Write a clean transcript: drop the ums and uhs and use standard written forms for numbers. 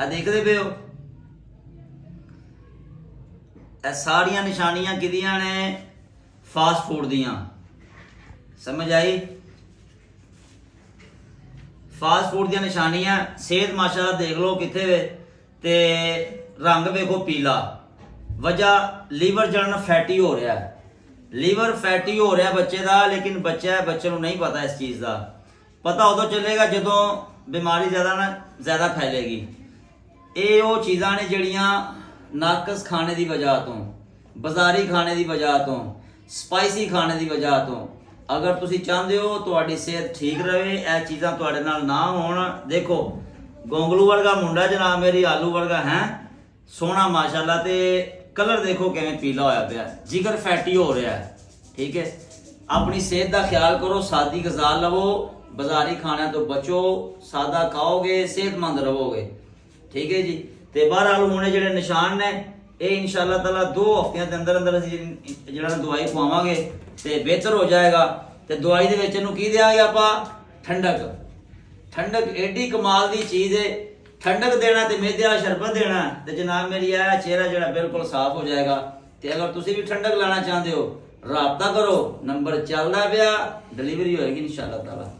देखते पे हो ਇਹ ਸਾਰੀਆਂ ਨਿਸ਼ਾਨੀਆਂ ਕਿਹਦੀਆਂ ਨੇ ਫਾਸਟ ਫੂਡ ਦੀਆਂ ਸਮਝ ਆਈ ਫਾਸਟ ਫੂਡ ਦੀਆਂ ਨਿਸ਼ਾਨੀਆਂ ਸਿਹਤ ਮਾਸ਼ਾਅੱਲਾ ਦੇਖ ਲਓ ਕਿੱਥੇ ਵੇ ਤੇ ਰੰਗ ਵੇਖੋ ਪੀਲਾ ਵਜ੍ਹਾ ਲੀਵਰ ਜਲਣ ਫੈਟੀ ਹੋ ਰਿਹਾ ਹੈ ਲੀਵਰ ਫੈਟੀ ਹੋ ਰਿਹਾ ਬੱਚੇ ਦਾ ਲੇਕਿਨ ਬੱਚੇ ਨੂੰ ਨਹੀਂ ਪਤਾ ਇਸ ਚੀਜ਼ ਦਾ ਪਤਾ ਉਦੋਂ ਚੱਲੇਗਾ ਜਦੋਂ ਬਿਮਾਰੀ ਜ਼ਿਆਦਾ ਫੈਲੇਗੀ ਇਹ ਉਹ ਚੀਜ਼ਾਂ ਨੇ ਜਿਹੜੀਆਂ ਨਾਕਸ ਖਾਣੇ ਦੀ ਵਜ੍ਹਾ ਤੋਂ ਬਾਜ਼ਾਰੀ ਖਾਣੇ ਦੀ ਵਜ੍ਹਾ ਤੋਂ ਸਪਾਈਸੀ ਖਾਣੇ ਦੀ ਵਜ੍ਹਾ ਤੋਂ ਅਗਰ ਤੁਸੀਂ ਚਾਹੁੰਦੇ ਹੋ ਤੁਹਾਡੀ ਸਿਹਤ ਠੀਕ ਰਹੇ ਇਹ ਚੀਜ਼ਾਂ ਤੁਹਾਡੇ ਨਾਲ ਨਾ ਹੋਣ ਦੇਖੋ ਗੋਂਗਲੂ ਵਰਗਾ ਮੁੰਡਾ ਜਨਾਬ ਮੇਰੀ ਆਲੂ ਵਰਗਾ ਹੈ ਸੋਹਣਾ ਮਾਸ਼ਾਅੱਲਾ ਤੇ ਕਲਰ ਦੇਖੋ ਕਿਵੇਂ ਪੀਲਾ ਹੋਇਆ ਪਿਆ ਜਿਗਰ ਫੈਟੀ ਹੋ ਰਿਹਾ ਹੈ ਠੀਕ ਹੈ ਆਪਣੀ ਸਿਹਤ ਦਾ ਖਿਆਲ ਕਰੋ ਸਾਦੀ ਗ਼ਜ਼ਾ ਲਵੋ ਬਾਜ਼ਾਰੀ ਖਾਣਿਆਂ ਤੋਂ ਬਚੋ ਸਾਦਾ ਖਾਓਗੇ ਸਿਹਤਮੰਦ ਰਹੋਗੇ ਠੀਕ ਹੈ ਜੀ ਤੇ ਬਹਰਹਾਲ ਹੁਣ ਜਿਹੜੇ ਨਿਸ਼ਾਨ ਨੇ ਇਹ ਇਨਸ਼ਾਅੱਲਾ ਤਾਲਾ 2 ਹਫ਼ਤਿਆਂ ਦੇ ਅੰਦਰ ਅਸੀਂ ਜਿਹੜਾ ਦਵਾਈ ਖਵਾਵਾਂਗੇ ਤੇ ਬਿਹਤਰ ਹੋ ਜਾਏਗਾ ਤੇ ਦਵਾਈ ਦੇ ਵਿੱਚ ਇਹਨੂੰ ਕੀ ਦਿਆਂਗੇ ਆਪਾਂ ਠੰਡਕ ਏਡੀ ਕਮਾਲ ਦੀ ਚੀਜ਼ ਹੈ ਠੰਡਕ ਦੇਣਾ ਤੇ ਮਿਹਦੇ ਵਾਲਾ ਸ਼ਰਬਤ ਦੇਣਾ ਤੇ ਜਨਾਬ ਮੇਰੀ ਇਹ ਚਿਹਰਾ ਜਿਹੜਾ ਬਿਲਕੁਲ ਸਾਫ਼ ਹੋ ਜਾਏਗਾ ਤੇ ਅਗਰ ਤੁਸੀਂ ਵੀ ਠੰਡਕ ਲੈਣਾ ਚਾਹੁੰਦੇ ਹੋ ਰਾਬਤਾ ਕਰੋ ਨੰਬਰ ਚੱਲਦਾ ਪਿਆ ਡਿਲੀਵਰੀ ਹੋਏਗੀ ਇਨਸ਼ਾਅੱਲਾ ਤਾਲਾ